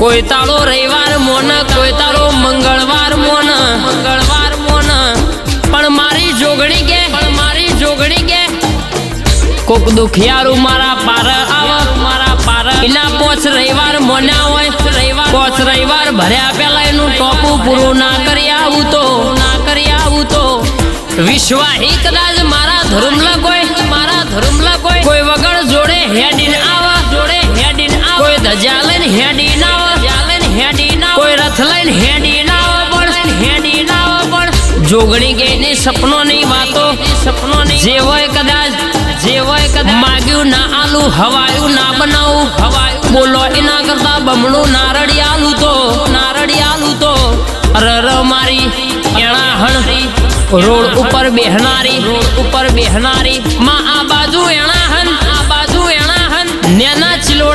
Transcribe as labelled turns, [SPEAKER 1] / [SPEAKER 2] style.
[SPEAKER 1] કોઈ તાળો રવિવાર મોન, કોઈ તાળો મંગળવાર મોન, મંગળવાર મોન. પણ મારી જોગણી કે, પણ મારી જોગણી કે કોક દુખિયારું મારા પાર આવે, મારા પાર એના 5 રવિવાર મોન્યા હોય. રવિવાર 5 રવિવાર ભર્યા પેલા એનું ટોપું પૂરું ના કરી આવું તો, ના કરી આવું તો વિશ્વાહી કદાચ મારા ધર્મલા કોઈ, મારા ધર્મલા કોઈ વગર જોડે હેડીન આવા, જોડે હેડીન આવા. કોઈ ધજા લઈને હેડીન આવા, ધજા લઈને હેડીન આવા. કોઈ રથ લઈને હેડીન આવા, પણ હેડીન આવા. પણ જોગણી ગઈની સપનોની વાતો, સપનોની જે હોય કદાચ, જે હોય કદાચ માગ્યું ના આલું, હવાયું ના બનાવું, હવાયું બોલો એના કરતા બમણું નારળી આલું તો, નારળી આલું તો. અરર મારી એણા હણ રોડ ઉપર બેહનારી, રોડ ઉપર બેહનારી માં આ બાજુ એણા હન, આ બાજુ એણા હન નેના